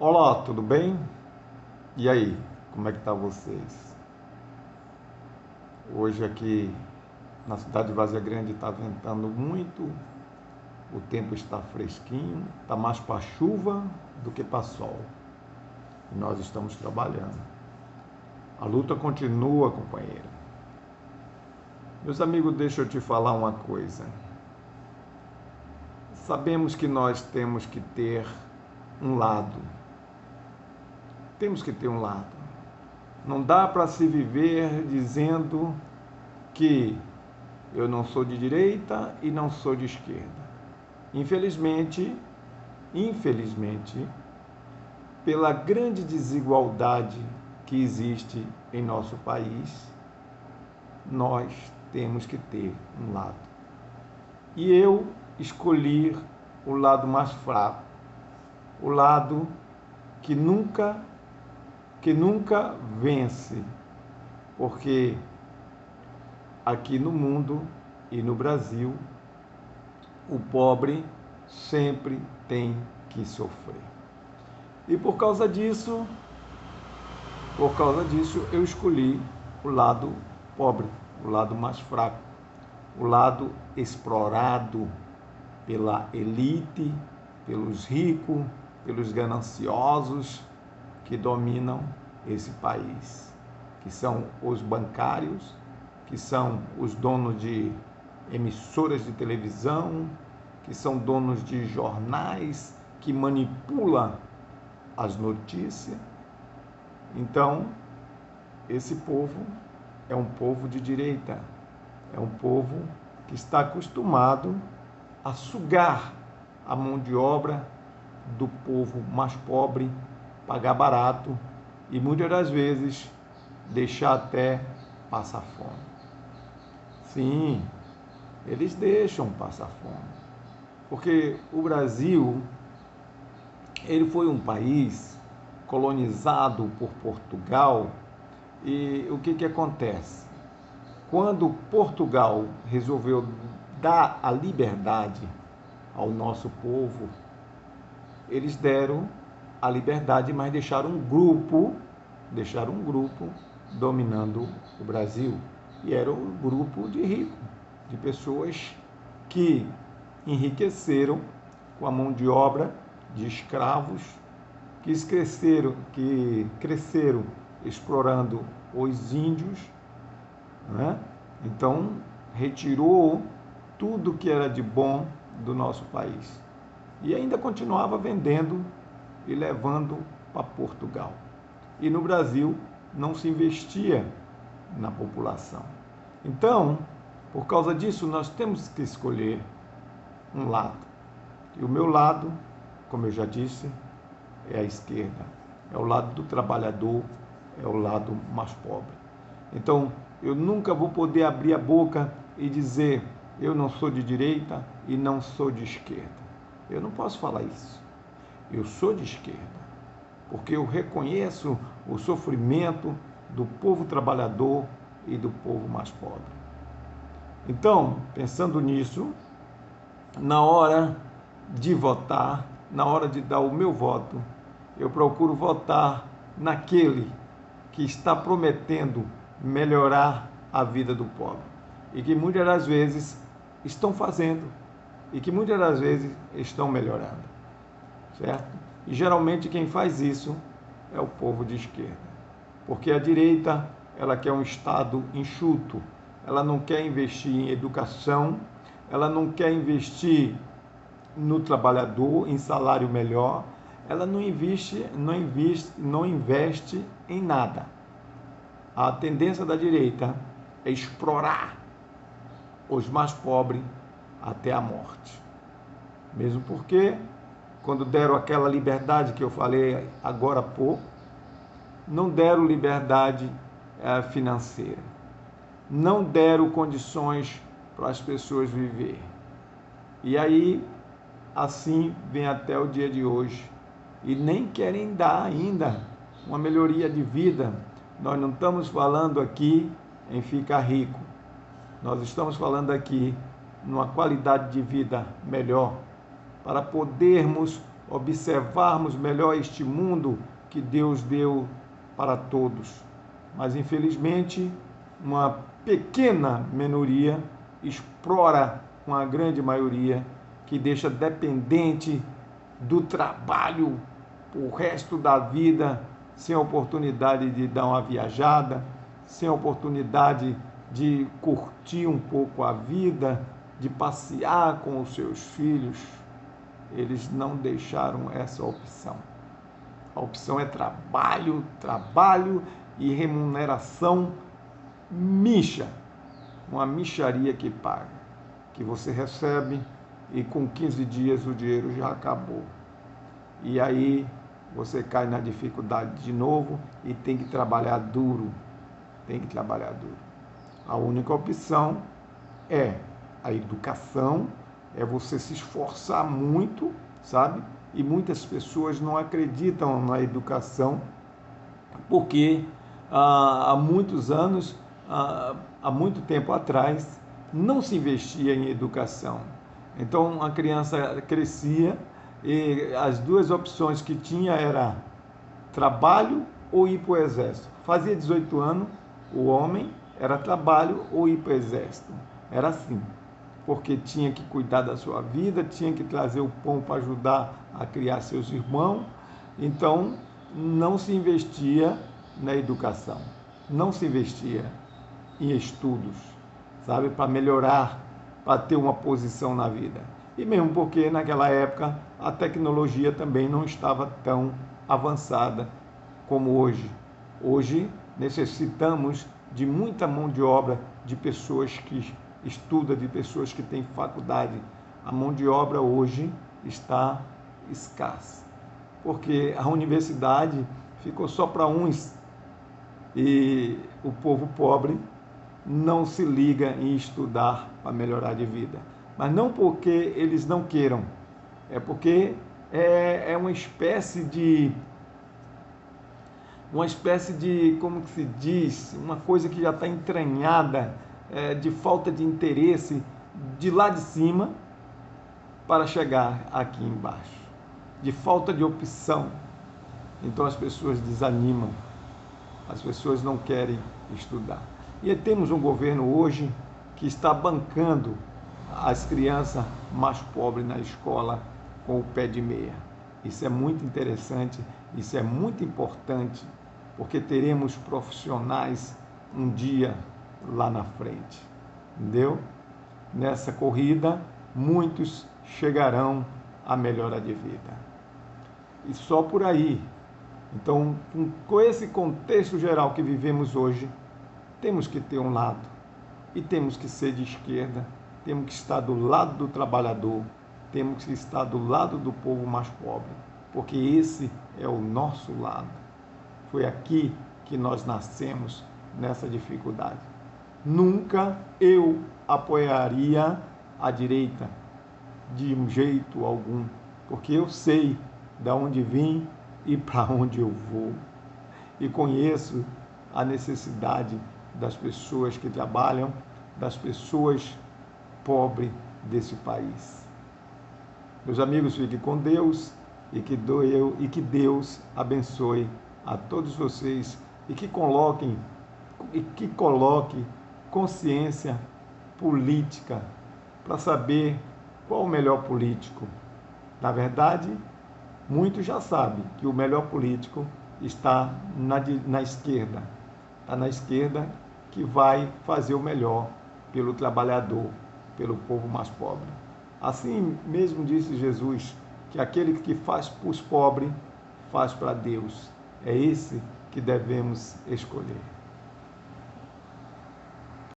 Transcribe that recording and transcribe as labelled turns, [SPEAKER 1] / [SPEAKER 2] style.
[SPEAKER 1] Olá, tudo bem? E aí, como é que tá vocês? Hoje aqui na cidade de Vazia Grande está ventando muito, o tempo está fresquinho, está mais para chuva do que para sol. E nós estamos trabalhando. A luta continua, companheiro. Meus amigos, deixa eu te falar uma coisa. Sabemos que nós temos que ter um lado. Temos que ter um lado. Não dá para se viver dizendo que eu não sou de direita e não sou de esquerda. Infelizmente, pela grande desigualdade que existe em nosso país, nós temos que ter um lado. E eu escolhi o lado mais fraco, o lado que nunca vence, porque aqui no mundo e no Brasil, o pobre sempre tem que sofrer. E por causa disso, eu escolhi o lado pobre, o lado mais fraco, o lado explorado pela elite, pelos ricos, pelos gananciosos que dominam esse país, que são os bancários, que são os donos de emissoras de televisão, que são donos de jornais, que manipulam as notícias. Então, esse povo é um povo de direita, é um povo que está acostumado a sugar a mão de obra do povo mais pobre, pagar barato e muitas das vezes deixar até passar fome. Sim, eles deixam passar fome. Porque o Brasil, ele foi um país colonizado por Portugal e o que acontece? Quando Portugal resolveu dar a liberdade ao nosso povo, eles deram a liberdade, mas deixaram um grupo dominando o Brasil. E era um grupo de ricos, de pessoas que enriqueceram com a mão de obra de escravos, que cresceram explorando os índios, né? Então, retirou tudo que era de bom do nosso país. E ainda continuava vendendo e levando para Portugal. E no Brasil não se investia na população. Então, por causa disso, nós temos que escolher um lado. E o meu lado, como eu já disse, é a esquerda. É o lado do trabalhador, é o lado mais pobre. Então, eu nunca vou poder abrir a boca e dizer eu não sou de direita e não sou de esquerda. Eu não posso falar isso. Eu sou de esquerda, porque eu reconheço o sofrimento do povo trabalhador e do povo mais pobre. Então, pensando nisso, na hora de votar, na hora de dar o meu voto, eu procuro votar naquele que está prometendo melhorar a vida do pobre e que muitas das vezes estão fazendo e que muitas das vezes estão melhorando, certo? E geralmente quem faz isso é o povo de esquerda, porque a direita ela quer um Estado enxuto, ela não quer investir em educação, ela não quer investir no trabalhador, em salário melhor, ela não investe em nada. A tendência da direita é explorar os mais pobres até a morte. Mesmo porque, quando deram aquela liberdade que eu falei agora há pouco, não deram liberdade financeira, não deram condições para as pessoas viver. E aí, assim vem até o dia de hoje. E nem querem dar ainda uma melhoria de vida. Nós não estamos falando aqui em ficar rico. Nós estamos falando aqui numa qualidade de vida melhor, para podermos observarmos melhor este mundo que Deus deu para todos. Mas, infelizmente, uma pequena minoria explora uma grande maioria que deixa dependente do trabalho o resto da vida, sem oportunidade de dar uma viajada, sem oportunidade de curtir um pouco a vida, de passear com os seus filhos. Eles não deixaram essa opção. A opção é trabalho, trabalho e remuneração micha, uma mixaria que paga, que você recebe e com 15 dias o dinheiro já acabou. E aí você cai na dificuldade de novo e tem que trabalhar duro, A única opção é a educação, é você se esforçar muito, sabe? E muitas pessoas não acreditam na educação, porque há muitos anos, há muito tempo atrás, não se investia em educação. Então a criança crescia e as duas opções que tinha era trabalho ou ir para o exército. Fazia 18 anos, o homem era trabalho ou ir para o exército. Era assim, porque tinha que cuidar da sua vida, tinha que trazer o pão para ajudar a criar seus irmãos. Então não se investia na educação, não se investia em estudos, sabe, para melhorar, para ter uma posição na vida. E mesmo porque naquela época a tecnologia também não estava tão avançada como hoje. Hoje necessitamos de muita mão de obra, de pessoas que estudam, de pessoas que têm faculdade. A mão de obra hoje está escassa, porque a universidade ficou só para uns e o povo pobre não se liga em estudar para melhorar de vida. Mas não porque eles não queiram, é porque é uma espécie de, como que se diz, uma coisa que já está entranhada, de falta de interesse de lá de cima para chegar aqui embaixo, de falta de opção. Então as pessoas desanimam, as pessoas não querem estudar. E temos um governo hoje que está bancando as crianças mais pobres na escola com o pé de meia. Isso é muito interessante, isso é muito importante, porque teremos profissionais um dia lá na frente, entendeu? Nessa corrida, muitos chegarão à melhora de vida. E só por aí. Então, com esse contexto geral que vivemos hoje, temos que ter um lado, e temos que ser de esquerda, temos que estar do lado do trabalhador, temos que estar do lado do povo mais pobre, porque esse é o nosso lado. Foi aqui que nós nascemos, nessa dificuldade. Nunca eu apoiaria a direita, de um jeito algum, porque eu sei de onde vim e para onde eu vou. E conheço a necessidade das pessoas que trabalham, das pessoas pobres desse país. Meus amigos, fiquem com Deus e que Deus abençoe a todos vocês e que coloque consciência política para saber qual o melhor político. Na verdade, muitos já sabem que o melhor político está na esquerda. Está na esquerda que vai fazer o melhor pelo trabalhador, pelo povo mais pobre. Assim mesmo disse Jesus, que aquele que faz para os pobres, faz para Deus. É esse que devemos escolher.